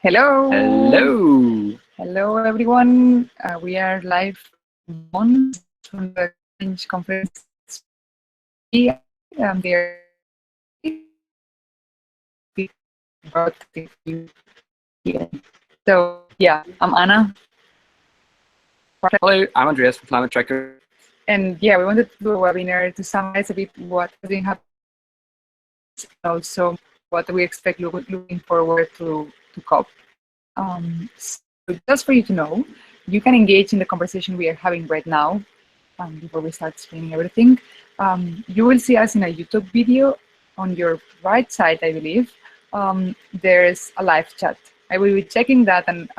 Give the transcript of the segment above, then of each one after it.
Hello. Hello. Hello, everyone. We are live on from the Change Conference. There broadcasting for you here. So yeah, I'm Anna. Hello, I'm Andreas from Climate Tracker. And yeah, we wanted to do a webinar to summarize a bit what has been happening, and also what we expect looking forward to COP. So just for you to know, you can engage in the conversation we are having right now. Before we start explaining everything, you will see us in a YouTube video. On your right side, I believe, there's a live chat. I will be checking that and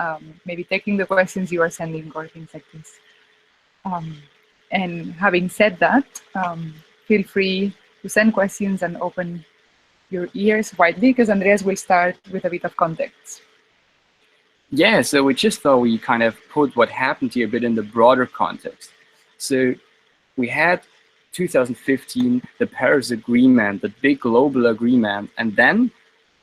maybe taking the questions you are sending or things like this. And having said that, feel free to send questions and open your ears widely, because Andreas will start with a bit of context. Yeah, so we just thought we kind of put what happened here a bit in the broader context. So we had 2015, the Paris Agreement, the big global agreement, and then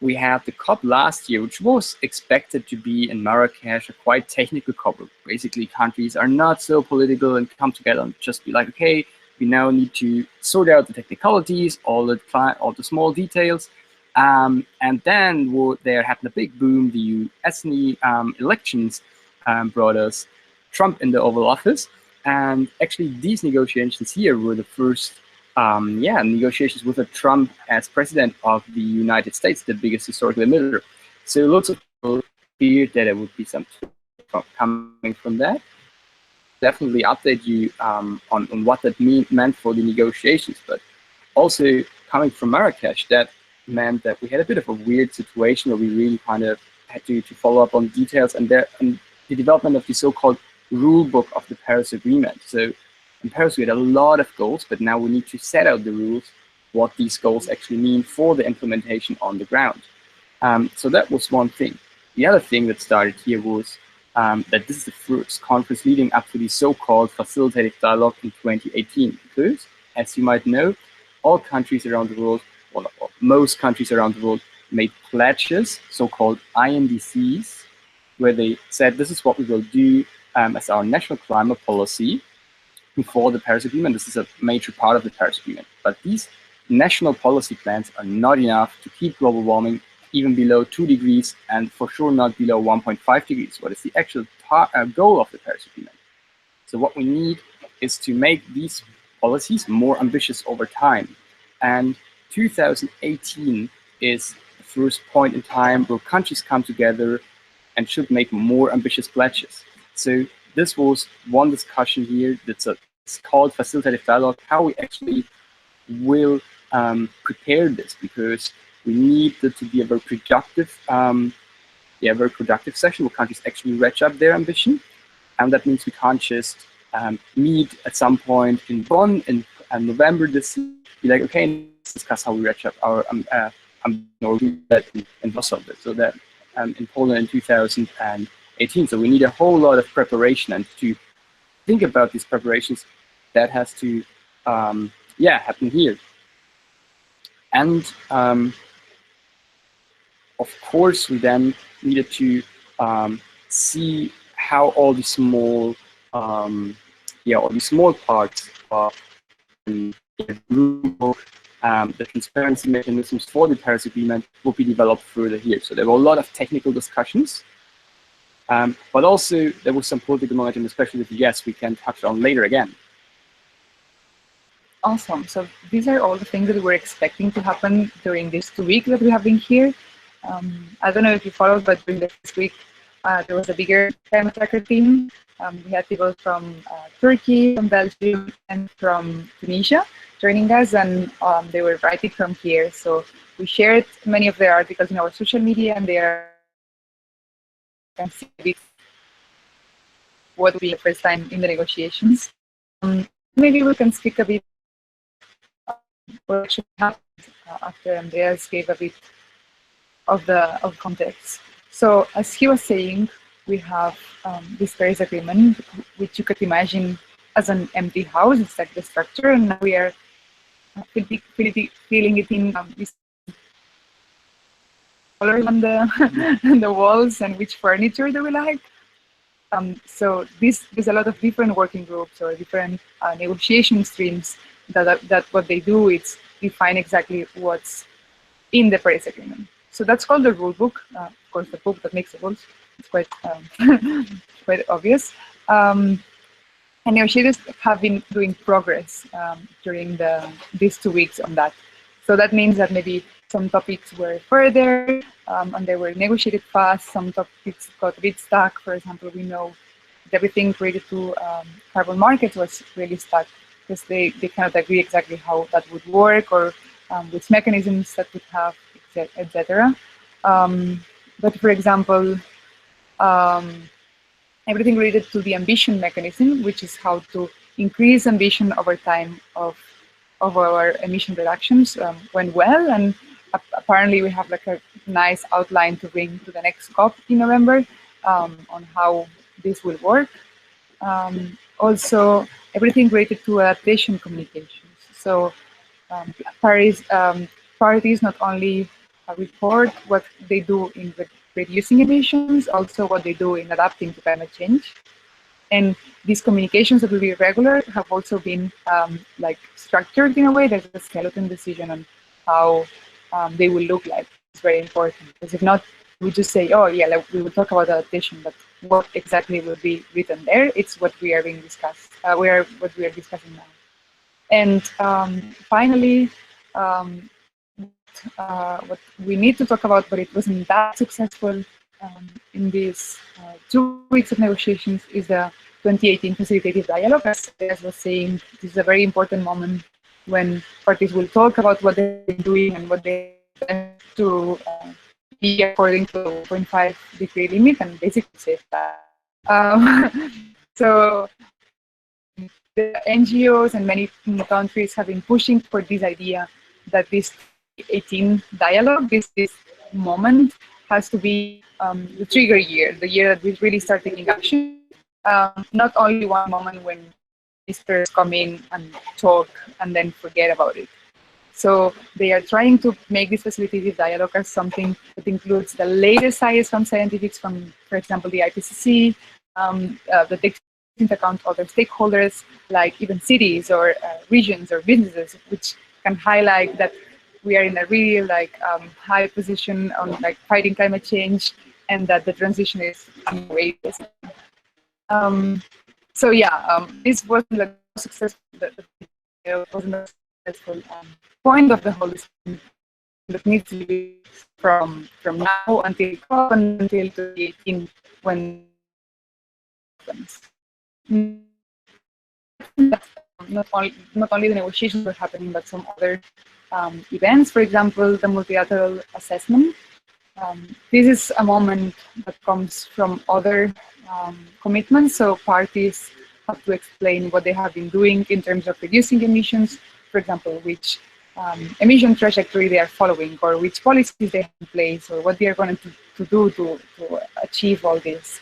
we had the COP last year, which was expected to be in Marrakesh, a quite technical COP. Basically, countries are not so political and come together and just be like, okay, we now need to sort out the technicalities, all the small details. And then there happened a big boom. The US elections brought us Trump in the Oval Office. And actually, these negotiations here were the first negotiations with a Trump as president of the United States, the biggest historical emitter. So lots of people feared that there would be some coming from that. Definitely update you on what that meant for the negotiations. But also coming from Marrakesh, that meant that we had a bit of a weird situation where we really kind of had to follow up on details and the development of the so-called rule book of the Paris Agreement. So in Paris, we had a lot of goals, but now we need to set out the rules, what these goals actually mean for the implementation on the ground. So that was one thing. The other thing that started here was that this is the first conference leading up to the so-called facilitative dialogue in 2018. Because, as you might know, all countries around the world, well, most countries around the world, made pledges, so-called INDCs, where they said this is what we will do as our national climate policy before the Paris Agreement. This is a major part of the Paris Agreement. But these national policy plans are not enough to keep global warming even below 2 degrees and for sure not below 1.5 degrees. What is the actual goal of the Paris Agreement? So what we need is to make these policies more ambitious over time. And 2018 is the first point in time where countries come together and should make more ambitious pledges. So this was one discussion here that's called facilitative dialogue, how we actually will prepare this, because we need it to be a very productive, session where countries actually ratchet up their ambition. And that means we can't just meet at some point in Bonn in November this year, be like, okay, let's discuss how we ratchet up our or do that in Brussels. So that in Poland in 2018. So we need a whole lot of preparation, and to think about these preparations, that has to happen here. And of course, we then needed to see how all these small parts of the transparency mechanisms for the Paris Agreement will be developed further here. So there were a lot of technical discussions, but also there was some political momentum, especially with the US, we can touch on later again. Awesome. So these are all the things that we're expecting to happen during this 2 weeks that we have been here. I don't know if you followed, but during this week, there was a bigger Climate Tracker team. We had people from Turkey, from Belgium, and from Tunisia joining us, and they were writing from here. So we shared many of their articles in our social media, and they are can see a bit what will be the first time in the negotiations. Maybe we can speak a bit what actually happened after Andreas gave a bit of context. So as he was saying, we have this Paris Agreement, which you could imagine as an empty house. It's like the structure, and now we are filling it in this colors on the on the walls and which furniture they will like. So there's a lot of different working groups or different negotiation streams that what they do is define exactly what's in the Paris Agreement. So that's called the rule book. Of course, the book that makes the rules. It's quite quite obvious. And negotiators have been doing progress during these 2 weeks on that. So that means that maybe some topics were further and they were negotiated fast. Some topics got a bit stuck. For example, we know that everything related to carbon markets was really stuck because they cannot agree exactly how that would work or which mechanisms that would have, etc. But for example, everything related to the ambition mechanism, which is how to increase ambition over time of our emission reductions, went well, and apparently we have like a nice outline to bring to the next COP in November on how this will work. Also, everything related to adaptation communications. So Paris parties not only report what they do in reducing emissions, also what they do in adapting to climate change. And these communications that will be regular have also been like structured in a way. There's a skeleton decision on how they will look like. It's very important because if not, we just say, oh yeah, like we will talk about adaptation, but what exactly will be written there? It's what we are being discussed. What we are discussing now. And finally, what we need to talk about, but it wasn't that successful in these 2 weeks of negotiations, is the 2018 facilitative dialogue. As I was saying, this is a very important moment when parties will talk about what they're doing and what they intend to be according to the 1.5-degree limit, and basically say that. So the NGOs and many countries have been pushing for this idea that this 18 dialogue, this moment, has to be the trigger year, the year that we really start taking action. Not only one moment when ministers come in and talk and then forget about it. So they are trying to make this facilitative dialogue as something that includes the latest science from scientifics, from, for example, the IPCC, that takes into account other stakeholders, like even cities or regions or businesses, which can highlight that we are in a really high position on like fighting climate change, and that the transition is underway. So yeah, this wasn't a successful. Wasn't a successful point of the whole system that needs to be from now until COP and until 2018 when happens. Not only the negotiations were happening, but some other events. For example, the multilateral assessment. This is a moment that comes from other commitments. So parties have to explain what they have been doing in terms of reducing emissions. For example, which emission trajectory they are following, or which policies they have in place, or what they are going to do to achieve all this.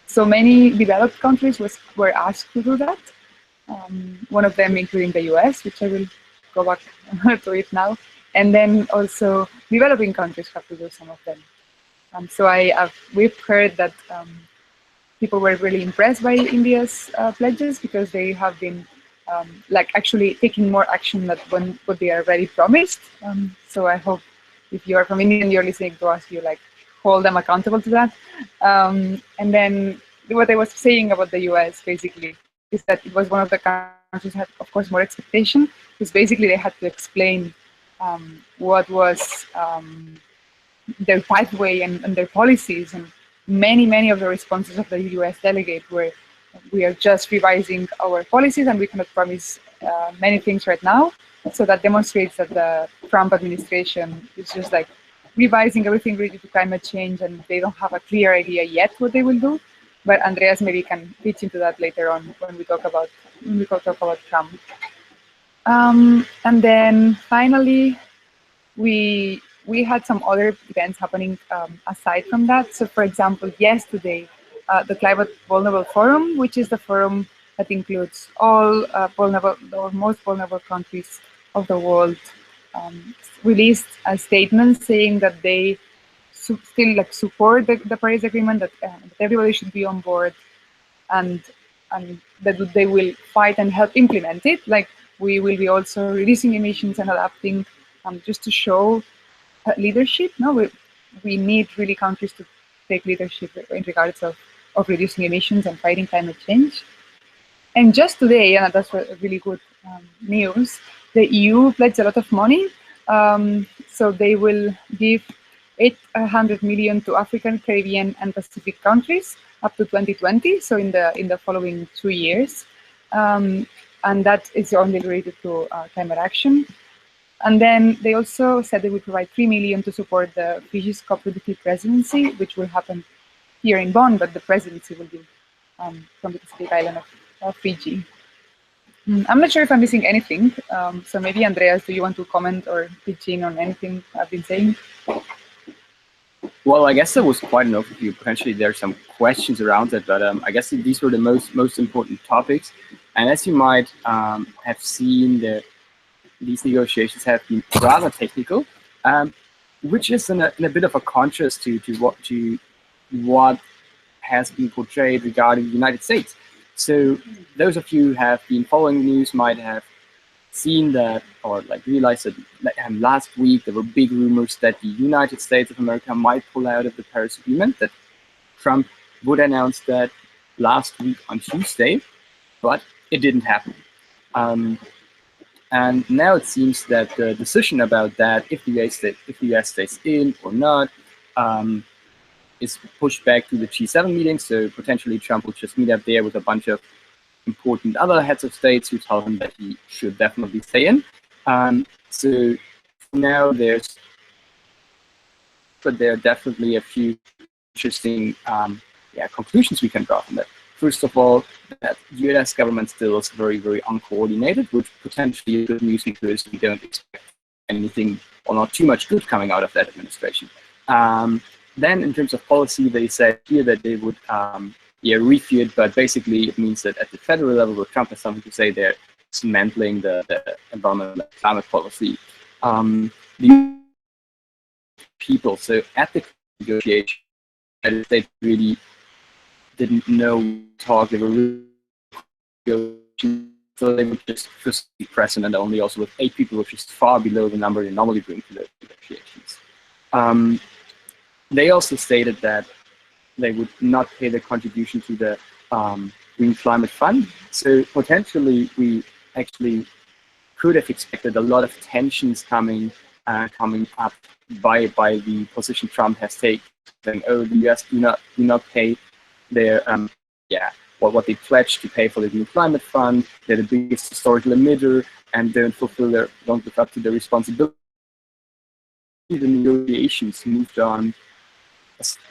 So many developed countries were asked to do that. One of them including the US, which I will go back to it now. And then also developing countries have to do some of them. So we've heard that people were really impressed by India's pledges, because they have been actually taking more action than what they already promised. So I hope if you are from India and you're listening to us, you hold them accountable to that. And then what I was saying about the US basically is that it was one of the countries that had, of course, more expectation, because basically they had to explain what was their pathway and their policies, and many of the responses of the US delegate were, we are just revising our policies and we cannot promise many things right now. So that demonstrates that the Trump administration is just revising everything related to climate change, and they don't have a clear idea yet what they will do. But Andreas maybe can pitch into that later on when we talk about Trump. And then finally, we had some other events happening aside from that. So for example, yesterday, the Climate Vulnerable Forum, which is the forum that includes all most vulnerable countries of the world, released a statement saying that they still like support the Paris Agreement, that everybody should be on board, and that they will fight and help implement it. Like we will be also reducing emissions and adapting, just to show leadership. No, we need really countries to take leadership in regards of reducing emissions and fighting climate change. And just today, and that's really good news, the EU pledged a lot of money. So they will give 800 million to African, Caribbean, and Pacific countries up to 2020. So in the following 2 years, and that is only related to climate action. And then they also said they will provide 3 million to support the Fiji's COP23 presidency, which will happen here in Bonn, but the presidency will be from the Pacific island of Fiji. I'm not sure if I'm missing anything. So maybe Andreas, do you want to comment or pitch in on anything I've been saying? Well, I guess that was quite an overview. Potentially there are some questions around it, but I guess these were the most important topics. And as you might have seen, these negotiations have been rather technical, which is in a bit of a contrast to what has been portrayed regarding the United States. So those of you who have been following the news might have seen that, or like realized that last week there were big rumors that the United States of America might pull out of the Paris Agreement, that Trump would announce that last week on Tuesday, but it didn't happen. And now it seems that the decision about that, if the US stays in or not, is pushed back to the G7 meeting. So potentially Trump will just meet up there with a bunch of important other heads of states who tell him that he should definitely stay in. So now there are definitely a few interesting conclusions we can draw from that. First of all, that the US government still is very, very uncoordinated, which potentially is good news because we don't expect anything or not too much good coming out of that administration. Then in terms of policy, they said here that they would review it, but basically it means that at the federal level, where Trump has something to say, they're dismantling the environmental and climate policy. The people, so at the negotiation, they really didn't know talk. They were really, so they would just physically present, and only also with 8 people, which is far below the number they normally bring to the negotiations. They also stated that they would not pay the contribution to the Green Climate Fund. So potentially, we actually could have expected a lot of tensions coming up by the position Trump has taken. Saying, oh, the US do not pay their what they pledged to pay for the Green Climate Fund. They're the biggest historical emitter and don't live up to their responsibility. The negotiations moved on,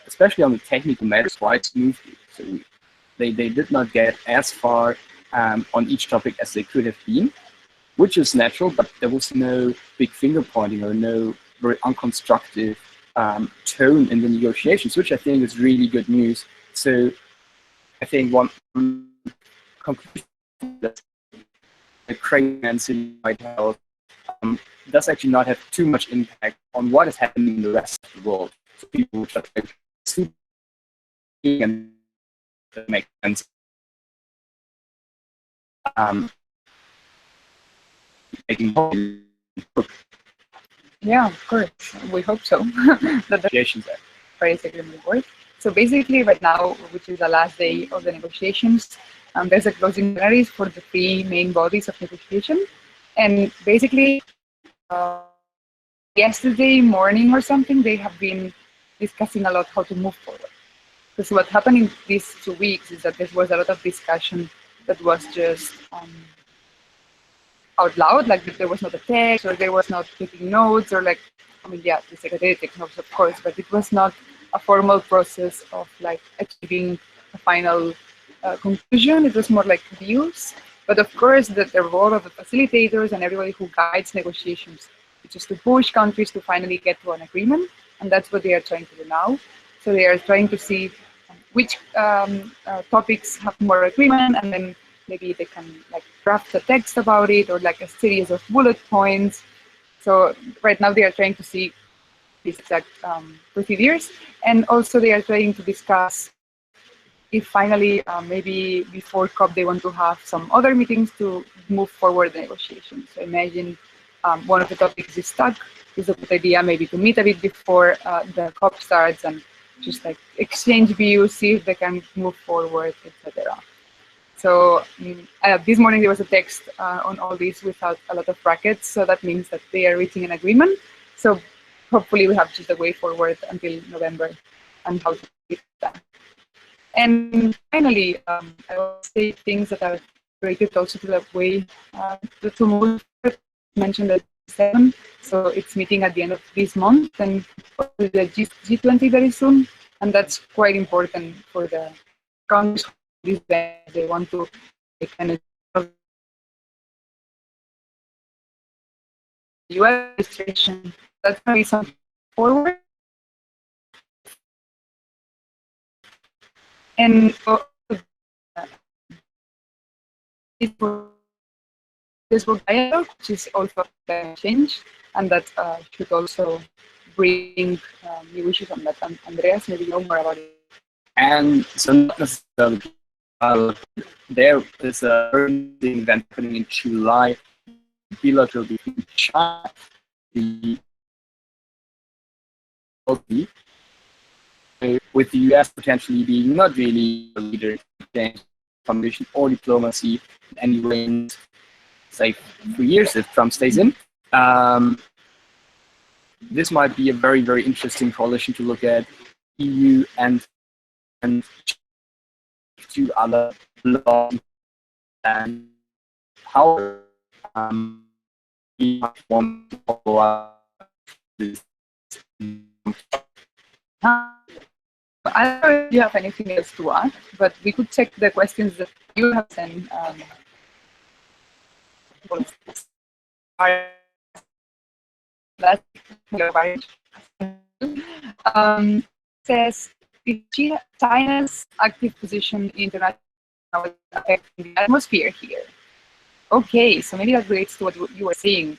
especially on the technical matters, quite smoothly. So they did not get as far on each topic as they could have been, which is natural, but there was no big finger pointing or no very unconstructive tone in the negotiations, which I think is really good news. So I think one conclusion that the Craiglands in White House does actually not have too much impact on what is happening in the rest of the world. So people just like speaking, and that makes sense. Yeah, of course. We hope so. That the Paris Agreement works. So basically, right now, which is the last day of the negotiations, there's a closing plenary for the 3 main bodies of negotiation. And basically, yesterday morning or something, they have been discussing a lot how to move forward. Because what happened in these 2 weeks is that there was a lot of discussion that was just out loud, like there was not a text, or there was not taking notes, or like, I mean, yeah, the secretary takes notes, of course, but it was not a formal process of like achieving a final conclusion. It was more like views. But of course, the role of the facilitators and everybody who guides negotiations is just to push countries to finally get to an agreement, and that's what they are trying to do now. So they are trying to see which topics have more agreement, and then maybe they can like draft a text about it or like a series of bullet points. So right now they are trying to see these exact procedures. And also they are trying to discuss if finally, maybe before COP, they want to have some other meetings to move forward the negotiations. So imagine one of the topics is stuck. Is a good idea maybe to meet a bit before the COP starts and just like exchange views, see if they can move forward, etc. So this morning there was a text on all this without a lot of brackets, so that means that they are reaching an agreement. So hopefully we have just a way forward until November and how to do that. And finally, I will say things that are related also to the way to move. Mentioned that 7, so it's meeting at the end of this month, and the G20 very soon, and that's quite important for the countries. They want to kind of U.S. administration. That's going to be something forward. And Facebook dialogue, which is also climate change, and that should also bring new issues on that. And Andreas, maybe you know more about it. And so not necessarily there is a very event happening in July, bilateral between China, with the US potentially being not really a leader in foundation or diplomacy in any way in, say, 3 years if Trump stays in. This might be a very, very interesting coalition to look at. EU and two other blocks and how we want to follow up this. I don't know if you have anything else to add, but we could check the questions that you have sent. Says, is China's active position in international affecting the atmosphere here? Okay, so maybe that relates to what you were saying,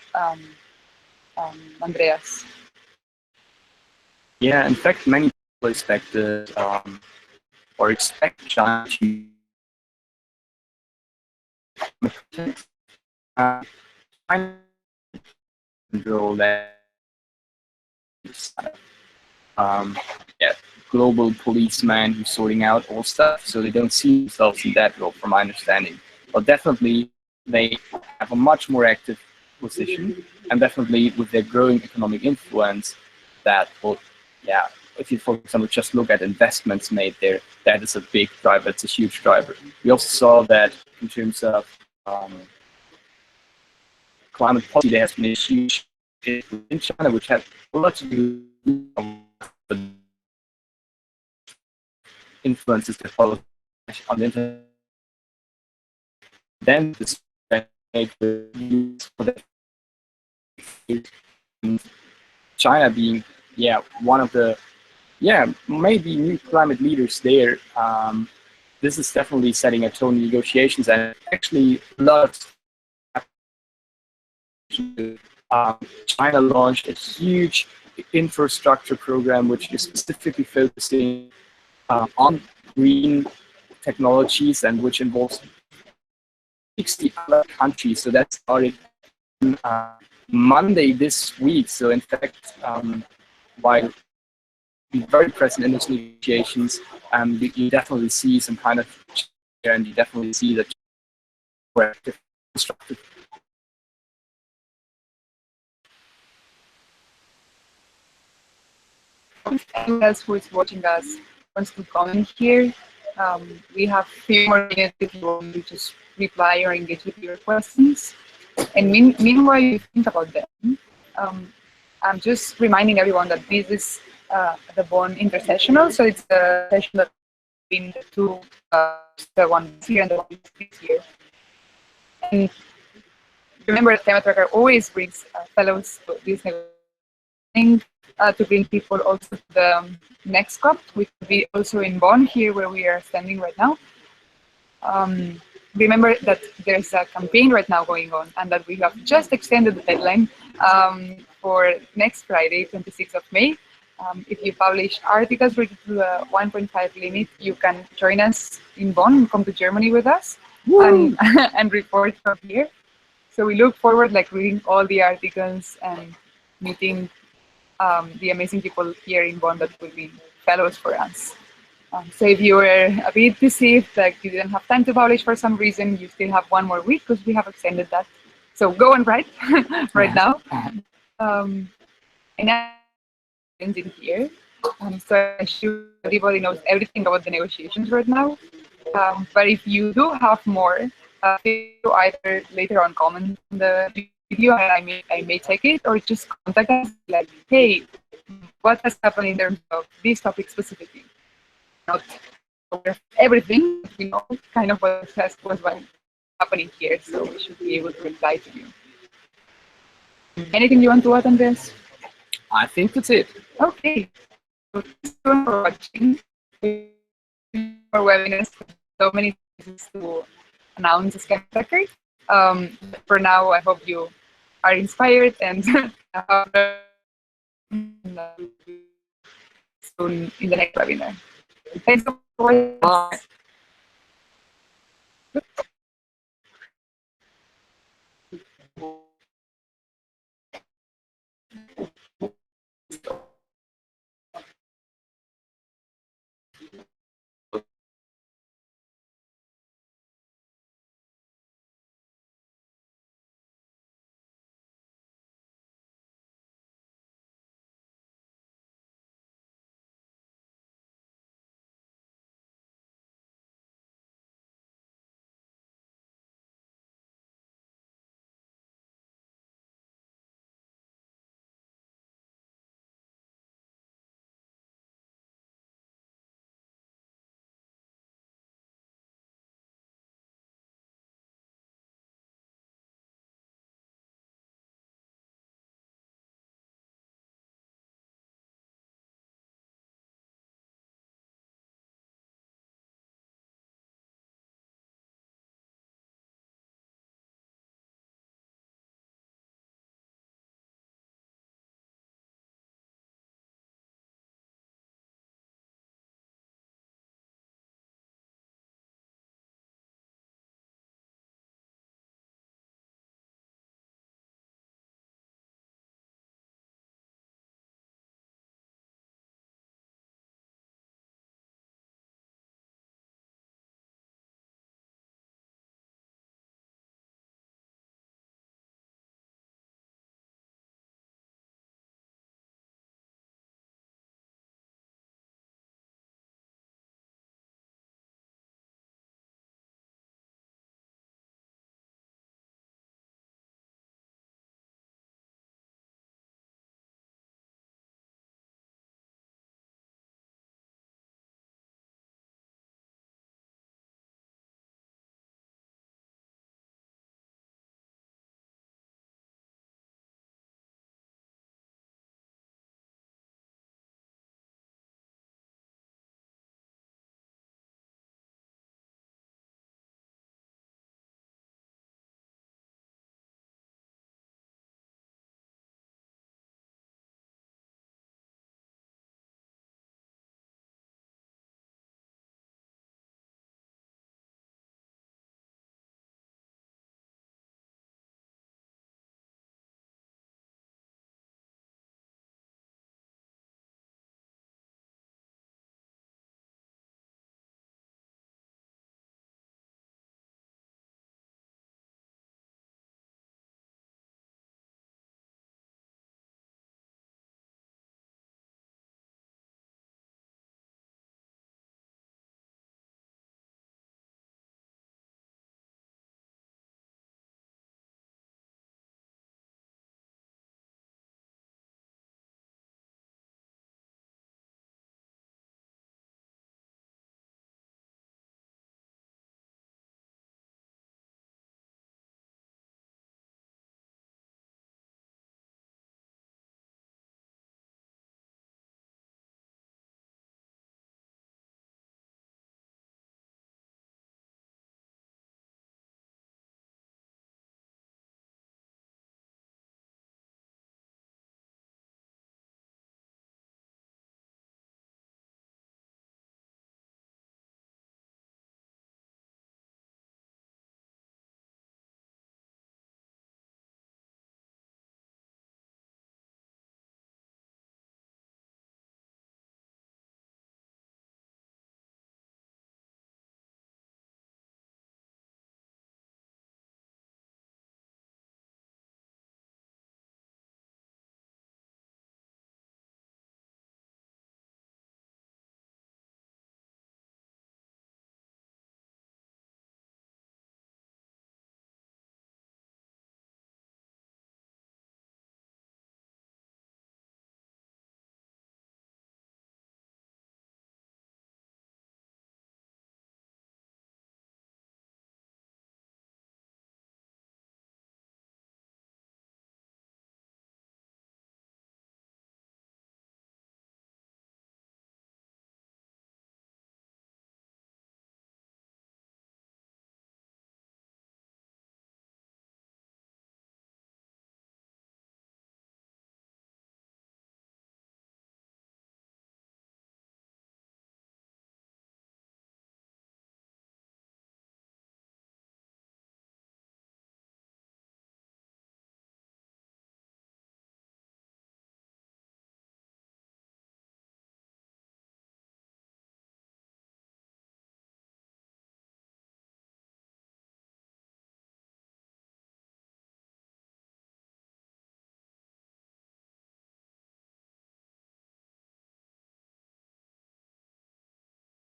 Andreas. Yeah, in fact, many people expected or expect China to control that yeah, global policeman who's sorting out all stuff, so they don't see themselves in that role, from my understanding. But definitely, they have a much more active position, and definitely with their growing economic influence, that will, yeah, if you, for example, just look at investments made there, that is a big driver, it's a huge driver. We also saw that in terms of climate policy, there has been a huge in China, which has a lot to do with the influences that follow on the internet. Then this make the use for the China being, yeah, one of the, yeah, maybe new climate leaders there. This is definitely setting a tone in negotiations, and actually a lot of China launched a huge infrastructure program which is specifically focusing on green technologies and which involves 60 other countries. So that started Monday this week. So in fact, while being very present in those negotiations, you definitely see some kind of change, and you definitely see that constructive. Anyone else who is watching us wants to comment here, we have 3 more minutes if you want to just reply or engage with your questions. And meanwhile, you think about them. I'm just reminding everyone that this is the Bonn Intersessional, so it's a session that between the two, the one here and the one this year. And remember, Climate Tracker always brings fellows to this negotiation. To bring people also to the next COP, which will be also in Bonn, here where we are standing right now. Remember that there's a campaign right now going on, and that we have just extended the deadline for next Friday, 26th of May. If you publish articles related to the 1.5 limit, you can join us in Bonn and come to Germany with us and, and report from here. So we look forward like reading all the articles and meeting the amazing people here in Bonn that will be fellows for us. So if you were a bit deceived, like you didn't have time to publish for some reason, you still have one more week because we have extended that. So go and write right now. And in here. So I'm sure everybody knows everything about the negotiations right now. But if you do have more, feel either later on comment on the video and I may take it, or just contact us like, hey, what has happened in terms of this topic specifically? Not everything, you know, kind of what was happening here, so we should be able to reply to you. Anything you want to add on this? I think that's it. Okay. So thanks everyone for watching. For webinars, so many things to announce this kind of record. For now, I hope you are inspired and soon in the next webinar. Thanks for watching. Bye.